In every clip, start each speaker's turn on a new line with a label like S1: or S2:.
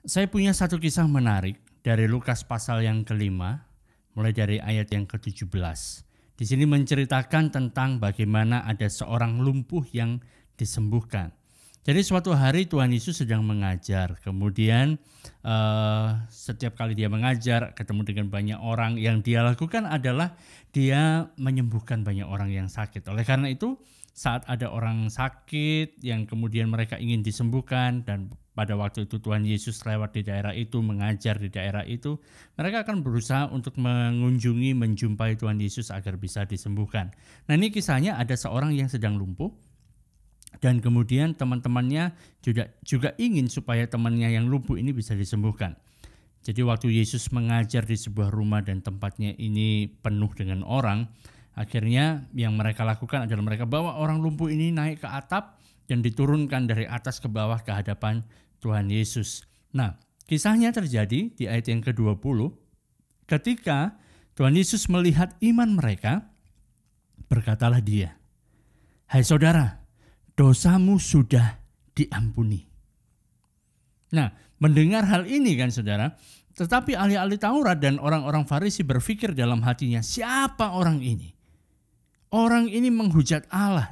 S1: Saya punya satu kisah menarik dari Lukas pasal yang kelima, mulai dari ayat yang ke-17. Di sini menceritakan tentang bagaimana ada seorang lumpuh yang disembuhkan. Jadi suatu hari Tuhan Yesus sedang mengajar, kemudian setiap kali dia mengajar ketemu dengan banyak orang, yang dia lakukan adalah dia menyembuhkan banyak orang yang sakit. Oleh karena itu saat ada orang sakit yang kemudian mereka ingin disembuhkan, dan pada waktu itu Tuhan Yesus lewat di daerah itu, mengajar di daerah itu, mereka akan berusaha untuk menjumpai Tuhan Yesus agar bisa disembuhkan. Nah, ini kisahnya ada seorang yang sedang lumpuh, dan kemudian teman-temannya juga ingin supaya temannya yang lumpuh ini bisa disembuhkan. Jadi waktu Yesus mengajar di sebuah rumah dan tempatnya ini penuh dengan orang, akhirnya yang mereka lakukan adalah mereka bawa orang lumpuh ini naik ke atap dan diturunkan dari atas ke bawah ke hadapan Tuhan Yesus. Nah, kisahnya terjadi di ayat yang ke-20. Ketika Tuhan Yesus melihat iman mereka, berkatalah dia, "Hai saudara, dosamu sudah diampuni." Nah, mendengar hal ini kan saudara, tetapi ahli-ahli Taurat dan orang-orang Farisi berpikir dalam hatinya, siapa orang ini? Orang ini menghujat Allah.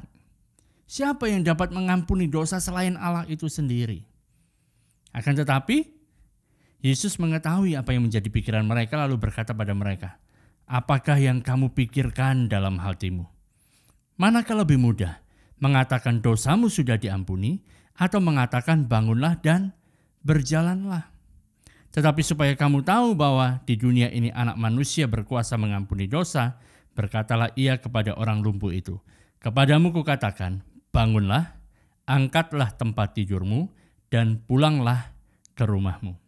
S1: Siapa yang dapat mengampuni dosa selain Allah itu sendiri? Akan tetapi, Yesus mengetahui apa yang menjadi pikiran mereka lalu berkata pada mereka, "Apakah yang kamu pikirkan dalam hatimu? Manakah lebih mudah? Mengatakan dosamu sudah diampuni, atau mengatakan bangunlah dan berjalanlah? Tetapi supaya kamu tahu bahwa di dunia ini anak manusia berkuasa mengampuni dosa, berkatalah ia kepada orang lumpuh itu, kepadamu kukatakan, bangunlah, angkatlah tempat tidurmu, dan pulanglah ke rumahmu."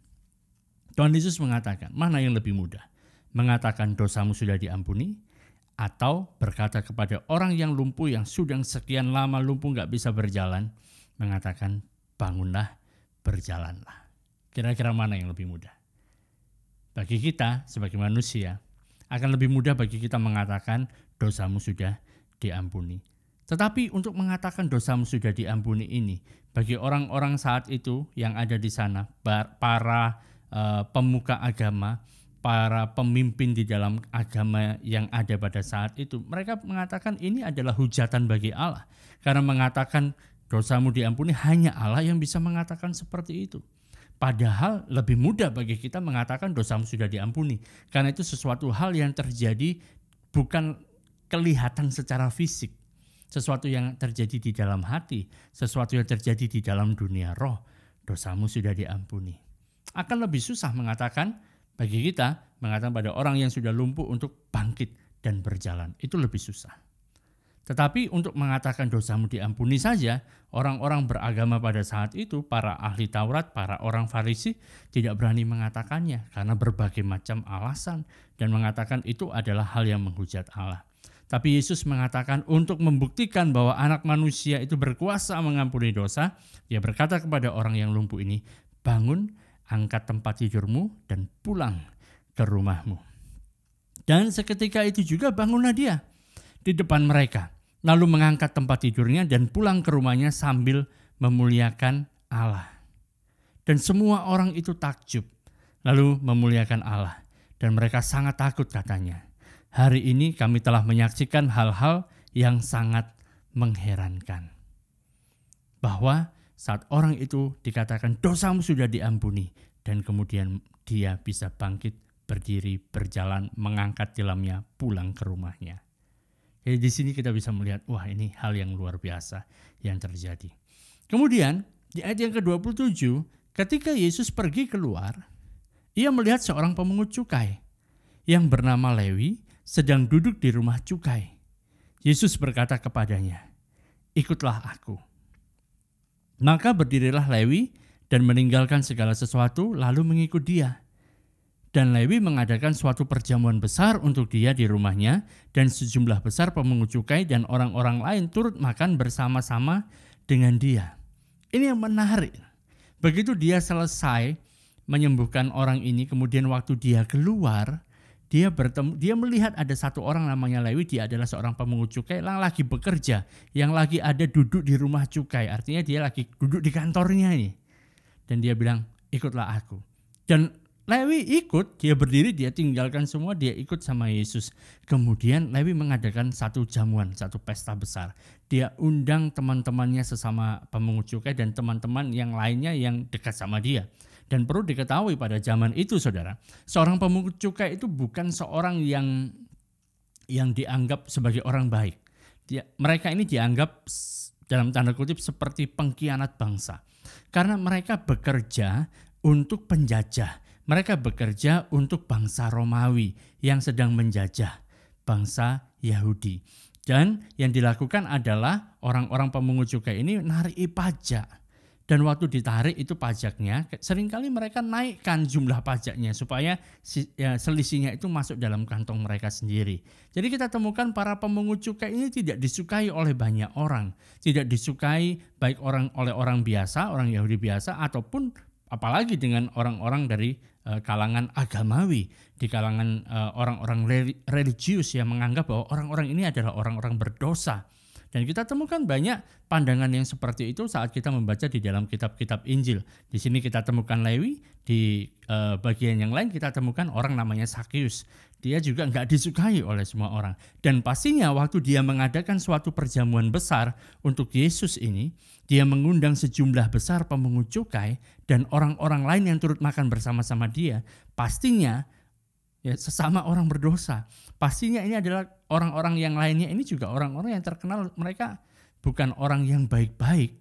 S1: Tuhan Yesus mengatakan, mana yang lebih mudah? Mengatakan dosamu sudah diampuni, atau berkata kepada orang yang lumpuh yang sudah sekian lama lumpuh gak bisa berjalan, mengatakan bangunlah, berjalanlah. Kira-kira mana yang lebih mudah? Bagi kita sebagai manusia, akan lebih mudah bagi kita mengatakan dosamu sudah diampuni. Tetapi untuk mengatakan dosamu sudah diampuni ini, bagi orang-orang saat itu yang ada di sana, para pemuka agama, para pemimpin di dalam agama yang ada pada saat itu, mereka mengatakan ini adalah hujatan bagi Allah. Karena mengatakan dosamu diampuni, hanya Allah yang bisa mengatakan seperti itu. Padahal lebih mudah bagi kita mengatakan dosamu sudah diampuni. Karena itu sesuatu hal yang terjadi bukan kelihatan secara fisik. Sesuatu yang terjadi di dalam hati. Sesuatu yang terjadi di dalam dunia roh. Dosamu sudah diampuni. Akan lebih susah mengatakan bagi kita, mengatakan pada orang yang sudah lumpuh untuk bangkit dan berjalan. Itu lebih susah. Tetapi untuk mengatakan dosamu diampuni saja, orang-orang beragama pada saat itu, para ahli Taurat, para orang Farisi tidak berani mengatakannya karena berbagai macam alasan dan mengatakan itu adalah hal yang menghujat Allah. Tapi Yesus mengatakan untuk membuktikan bahwa anak manusia itu berkuasa mengampuni dosa, dia berkata kepada orang yang lumpuh ini, bangun, angkat tempat tidurmu dan pulang ke rumahmu. Dan seketika itu juga bangunlah dia di depan mereka, lalu mengangkat tempat tidurnya dan pulang ke rumahnya sambil memuliakan Allah. Dan semua orang itu takjub, lalu memuliakan Allah. Dan mereka sangat takut katanya, hari ini kami telah menyaksikan hal-hal yang sangat mengherankan. Bahwa saat orang itu dikatakan dosamu sudah diampuni, dan kemudian dia bisa bangkit, berdiri, berjalan, mengangkat tilamnya, pulang ke rumahnya. Jadi di sini kita bisa melihat, wah ini hal yang luar biasa yang terjadi. Kemudian di ayat yang ke-27, ketika Yesus pergi keluar, ia melihat seorang pemungut cukai yang bernama Lewi sedang duduk di rumah cukai. Yesus berkata kepadanya, ikutlah aku. Maka berdirilah Lewi dan meninggalkan segala sesuatu lalu mengikut dia. Dan Lewi mengadakan suatu perjamuan besar untuk dia di rumahnya, dan sejumlah besar pemungut cukai dan orang-orang lain turut makan bersama-sama dengan dia. Ini yang menarik. Begitu dia selesai menyembuhkan orang ini, kemudian waktu dia keluar, dia melihat ada satu orang namanya Lewi, dia adalah seorang pemungut cukai yang lagi bekerja, yang lagi ada duduk di rumah cukai. Artinya dia lagi duduk di kantornya ini. Dan dia bilang, ikutlah aku. Dan Lewi ikut, dia berdiri, dia tinggalkan semua, dia ikut sama Yesus. Kemudian Lewi mengadakan satu jamuan, satu pesta besar. Dia undang teman-temannya sesama pemungut cukai dan teman-teman yang lainnya yang dekat sama dia. Dan perlu diketahui pada zaman itu, saudara, seorang pemungut cukai itu bukan seorang yang dianggap sebagai orang baik. Mereka ini dianggap dalam tanda kutip seperti pengkhianat bangsa. Karena mereka bekerja untuk penjajah. Mereka bekerja untuk bangsa Romawi yang sedang menjajah bangsa Yahudi. Dan yang dilakukan adalah orang-orang pemungut cukai ini narik pajak. Dan waktu ditarik itu pajaknya, seringkali mereka naikkan jumlah pajaknya supaya selisihnya itu masuk dalam kantong mereka sendiri. Jadi kita temukan para pemungut cukai ini tidak disukai oleh banyak orang. Tidak disukai baik oleh orang biasa, orang Yahudi biasa, ataupun apalagi dengan orang-orang dari kalangan agamawi, di kalangan orang-orang religius yang menganggap bahwa orang-orang ini adalah orang-orang berdosa. Dan kita temukan banyak pandangan yang seperti itu saat kita membaca di dalam kitab-kitab Injil. Di sini kita temukan Lewi, di bagian yang lain kita temukan orang namanya Sakeus. Dia juga nggak disukai oleh semua orang. Dan pastinya waktu dia mengadakan suatu perjamuan besar untuk Yesus ini, dia mengundang sejumlah besar pemungut cukai dan orang-orang lain yang turut makan bersama-sama dia. Pastinya ya, sesama orang berdosa. Pastinya ini adalah orang-orang yang lainnya ini juga orang-orang yang terkenal mereka bukan orang yang baik-baik.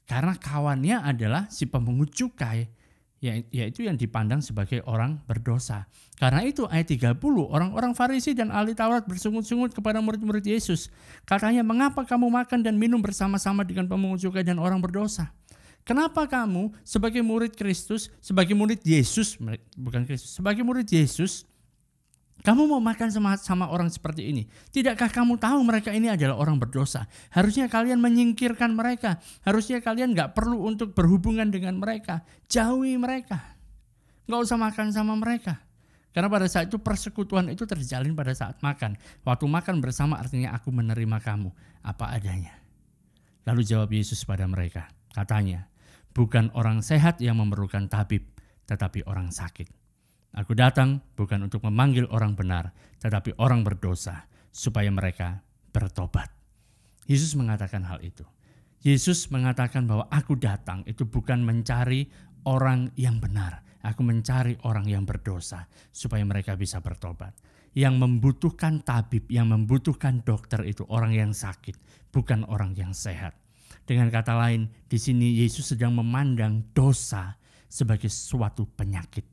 S1: Karena kawannya adalah si pemungut cukai, yaitu yang dipandang sebagai orang berdosa. Karena itu ayat 30, orang-orang Farisi dan ahli Taurat bersungut-sungut kepada murid-murid Yesus. Katanya, mengapa kamu makan dan minum bersama-sama dengan pemungut cukai dan orang berdosa? Kenapa kamu sebagai murid Kristus, sebagai murid Yesus, bukan Kristus, sebagai murid Yesus, kamu mau makan sama orang seperti ini? Tidakkah kamu tahu mereka ini adalah orang berdosa? Harusnya kalian menyingkirkan mereka. Harusnya kalian gak perlu untuk berhubungan dengan mereka. Jauhi mereka. Gak usah makan sama mereka. Karena pada saat itu persekutuan itu terjalin pada saat makan. Waktu makan bersama artinya aku menerima kamu apa adanya. Lalu jawab Yesus pada mereka. Katanya, bukan orang sehat yang memerlukan tabib, tetapi orang sakit. Aku datang bukan untuk memanggil orang benar, tetapi orang berdosa, supaya mereka bertobat. Yesus mengatakan hal itu. Yesus mengatakan bahwa aku datang itu bukan mencari orang yang benar. Aku mencari orang yang berdosa, supaya mereka bisa bertobat. Yang membutuhkan tabib, yang membutuhkan dokter itu orang yang sakit, bukan orang yang sehat. Dengan kata lain, di sini Yesus sedang memandang dosa sebagai suatu penyakit.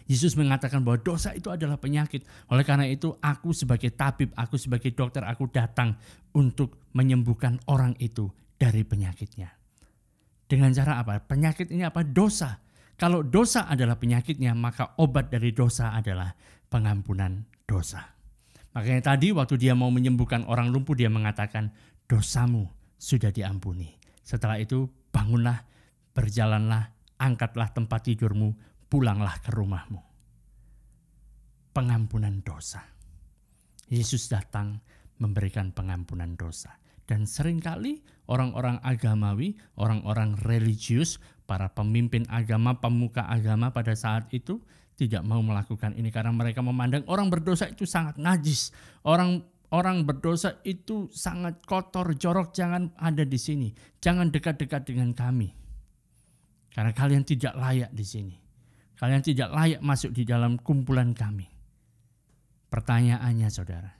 S1: Yesus mengatakan bahwa dosa itu adalah penyakit. Oleh karena itu, aku sebagai tabib, aku sebagai dokter, aku datang untuk menyembuhkan orang itu dari penyakitnya. Dengan cara apa? Penyakit ini apa? Dosa. Kalau dosa adalah penyakitnya, maka obat dari dosa adalah pengampunan dosa. Makanya tadi waktu dia mau menyembuhkan orang lumpuh, dia mengatakan, dosamu sudah diampuni. Setelah itu bangunlah, berjalanlah, angkatlah tempat tidurmu, pulanglah ke rumahmu. Pengampunan dosa. Yesus datang memberikan pengampunan dosa. Dan seringkali orang-orang agamawi, orang-orang religius, para pemimpin agama, pemuka agama pada saat itu tidak mau melakukan ini karena mereka memandang orang berdosa itu sangat najis. Orang berdosa itu sangat kotor, jorok, jangan ada di sini. Jangan dekat-dekat dengan kami. Karena kalian tidak layak di sini. Kalian tidak layak masuk di dalam kumpulan kami. Pertanyaannya saudara,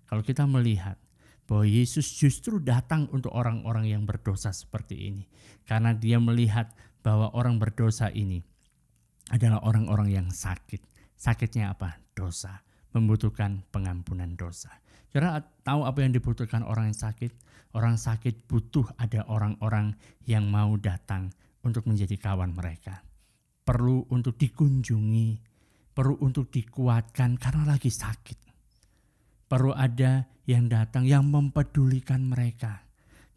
S1: kalau kita melihat bahwa Yesus justru datang untuk orang-orang yang berdosa seperti ini. Karena dia melihat bahwa orang berdosa ini adalah orang-orang yang sakit. Sakitnya apa? Dosa. Membutuhkan pengampunan dosa. Saudara tahu apa yang dibutuhkan orang yang sakit? Orang sakit butuh ada orang-orang yang mau datang untuk menjadi kawan mereka. Perlu untuk dikunjungi, perlu untuk dikuatkan karena lagi sakit. Perlu ada yang datang yang mempedulikan mereka.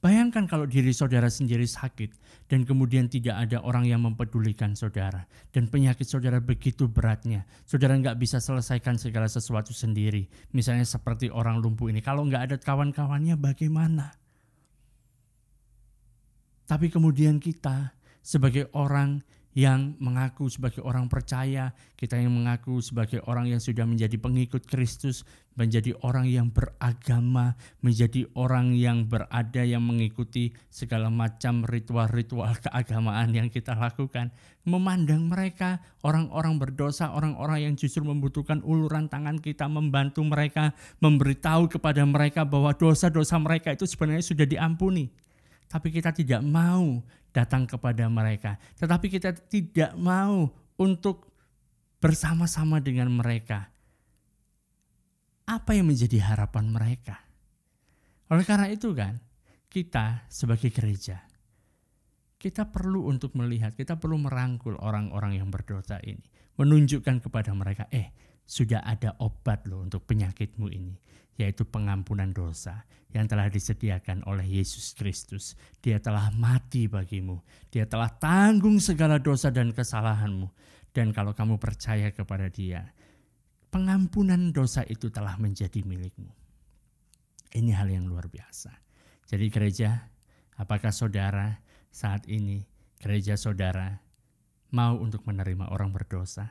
S1: Bayangkan kalau diri saudara sendiri sakit dan kemudian tidak ada orang yang mempedulikan saudara. Dan penyakit saudara begitu beratnya. Saudara nggak bisa selesaikan segala sesuatu sendiri. Misalnya seperti orang lumpuh ini. Kalau nggak ada kawan-kawannya bagaimana? Tapi kemudian kita sebagai orang yang mengaku sebagai orang percaya, kita yang mengaku sebagai orang yang sudah menjadi pengikut Kristus, menjadi orang yang beragama, menjadi orang yang berada yang mengikuti segala macam ritual-ritual keagamaan yang kita lakukan. Memandang mereka orang-orang berdosa, orang-orang yang justru membutuhkan uluran tangan kita, membantu mereka, memberitahu kepada mereka bahwa dosa-dosa mereka itu sebenarnya sudah diampuni. Tapi kita tidak mau datang kepada mereka. Tetapi kita tidak mau untuk bersama-sama dengan mereka. Apa yang menjadi harapan mereka? Oleh karena itu kan, kita sebagai gereja, kita perlu untuk melihat, kita perlu merangkul orang-orang yang berdosa ini. Menunjukkan kepada mereka, sudah ada obat loh untuk penyakitmu ini, yaitu pengampunan dosa yang telah disediakan oleh Yesus Kristus. Dia telah mati bagimu, dia telah tanggung segala dosa dan kesalahanmu. Dan kalau kamu percaya kepada dia, pengampunan dosa itu telah menjadi milikmu. Ini hal yang luar biasa. Jadi gereja, apakah saudara saat ini, gereja saudara mau untuk menerima orang berdosa,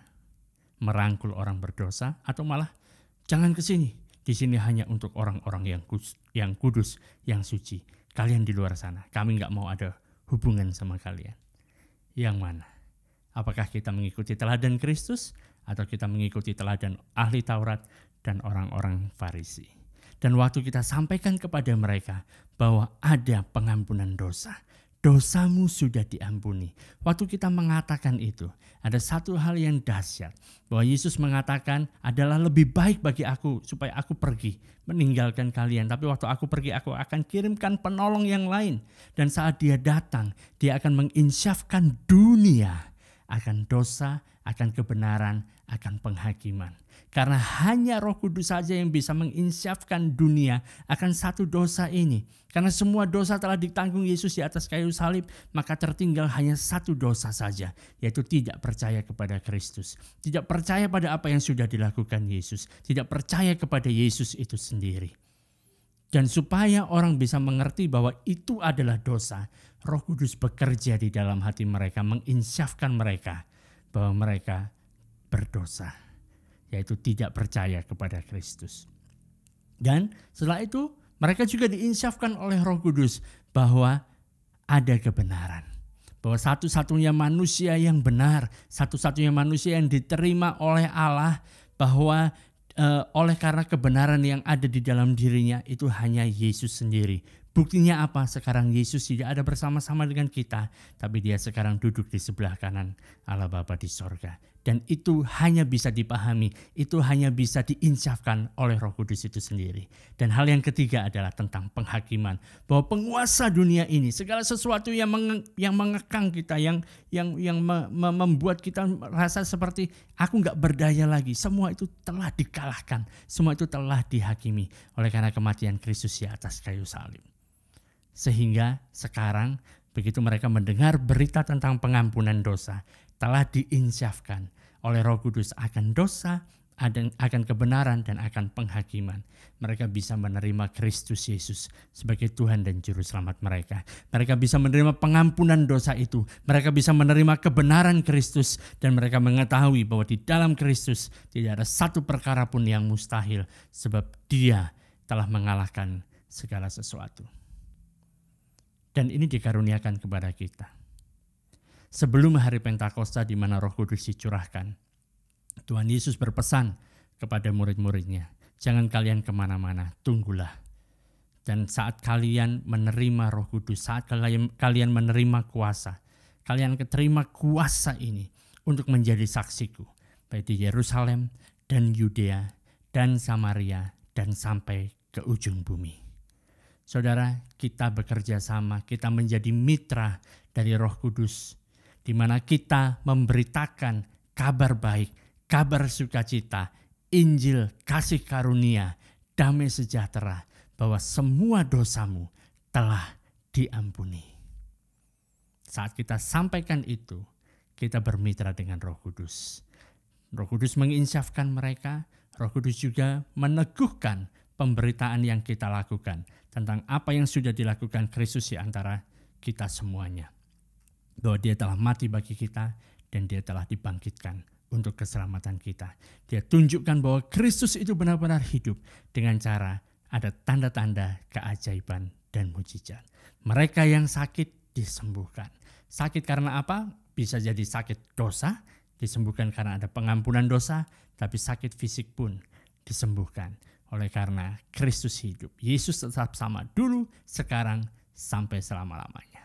S1: merangkul orang berdosa, atau malah jangan ke sini. Di sini hanya untuk orang-orang yang kudus, yang suci. Kalian di luar sana, kami nggak mau ada hubungan sama kalian. Yang mana? Apakah kita mengikuti teladan Kristus atau kita mengikuti teladan ahli Taurat dan orang-orang Farisi? Dan waktu kita sampaikan kepada mereka bahwa ada pengampunan dosa, dosamu sudah diampuni. Waktu kita mengatakan itu, ada satu hal yang dahsyat. Bahwa Yesus mengatakan adalah lebih baik bagi aku supaya aku pergi, meninggalkan kalian. Tapi waktu aku pergi, aku akan kirimkan penolong yang lain. Dan saat dia datang, dia akan menginsyafkan dunia akan dosa, akan kebenaran, akan penghakiman. Karena hanya Roh Kudus saja yang bisa menginsyafkan dunia akan satu dosa ini. Karena semua dosa telah ditanggung Yesus di atas kayu salib, maka tertinggal hanya satu dosa saja, yaitu tidak percaya kepada Kristus. Tidak percaya pada apa yang sudah dilakukan Yesus. Tidak percaya kepada Yesus itu sendiri. Dan supaya orang bisa mengerti bahwa itu adalah dosa, Roh Kudus bekerja di dalam hati mereka, menginsyafkan mereka bahwa mereka berdosa, yaitu tidak percaya kepada Kristus. Dan setelah itu mereka juga diinsyafkan oleh Roh Kudus bahwa ada kebenaran. Bahwa satu-satunya manusia yang benar, satu-satunya manusia yang diterima oleh Allah, bahwa oleh karena kebenaran yang ada di dalam dirinya itu hanya Yesus sendiri. Buktinya apa? Sekarang Yesus tidak ada bersama-sama dengan kita, tapi dia sekarang duduk di sebelah kanan Allah Bapa di sorga. Dan itu hanya bisa dipahami, itu hanya bisa diinsyafkan oleh Roh Kudus itu sendiri. Dan hal yang ketiga adalah tentang penghakiman. Bahwa penguasa dunia ini, segala sesuatu yang mengekang kita, yang membuat kita rasa seperti aku gak berdaya lagi. Semua itu telah dikalahkan, semua itu telah dihakimi oleh karena kematian Kristus di atas kayu salib. Sehingga sekarang begitu mereka mendengar berita tentang pengampunan dosa, telah diinsyafkan oleh Roh Kudus akan dosa, akan kebenaran, dan akan penghakiman. Mereka bisa menerima Kristus Yesus sebagai Tuhan dan Juru Selamat mereka. Mereka bisa menerima pengampunan dosa itu. Mereka bisa menerima kebenaran Kristus. Dan mereka mengetahui bahwa di dalam Kristus tidak ada satu perkara pun yang mustahil. Sebab Dia telah mengalahkan segala sesuatu. Dan ini dikaruniakan kepada kita. Sebelum hari Pentakosta di mana Roh Kudus dicurahkan, Tuhan Yesus berpesan kepada murid-muridnya, jangan kalian kemana-mana, tunggulah. Dan saat kalian menerima Roh Kudus, saat kalian menerima kuasa, kalian keterima kuasa ini untuk menjadi saksiku, baik di Yerusalem dan Yudea dan Samaria dan sampai ke ujung bumi. Saudara, kita bekerja sama, kita menjadi mitra dari Roh Kudus, di mana kita memberitakan kabar baik, kabar sukacita, Injil, kasih karunia, damai sejahtera, bahwa semua dosamu telah diampuni. Saat kita sampaikan itu, kita bermitra dengan Roh Kudus. Roh Kudus menginsyafkan mereka, Roh Kudus juga meneguhkan pemberitaan yang kita lakukan tentang apa yang sudah dilakukan Kristus di antara kita semuanya. bahwa dia telah mati bagi kita dan dia telah dibangkitkan untuk keselamatan kita. Dia tunjukkan bahwa Kristus itu benar-benar hidup dengan cara ada tanda-tanda keajaiban dan mujizat. Mereka yang sakit disembuhkan. Sakit karena apa? Bisa jadi sakit dosa, disembuhkan karena ada pengampunan dosa, tapi sakit fisik pun disembuhkan oleh karena Kristus hidup. Yesus tetap sama dulu, sekarang, sampai selama-lamanya.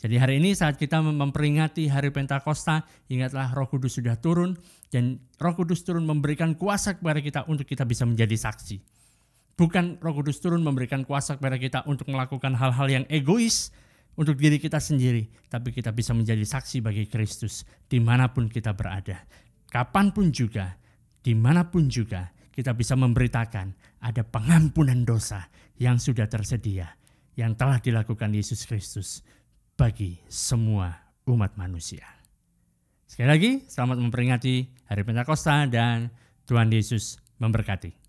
S1: Jadi hari ini saat kita memperingati hari Pentakosta, ingatlah Roh Kudus sudah turun dan Roh Kudus turun memberikan kuasa kepada kita untuk kita bisa menjadi saksi. Bukan Roh Kudus turun memberikan kuasa kepada kita untuk melakukan hal-hal yang egois untuk diri kita sendiri, tapi kita bisa menjadi saksi bagi Kristus dimanapun kita berada. Kapanpun juga, dimanapun juga, kita bisa memberitakan ada pengampunan dosa yang sudah tersedia, yang telah dilakukan Yesus Kristus bagi semua umat manusia. Sekali lagi, selamat memperingati hari Pentakosta dan Tuhan Yesus memberkati.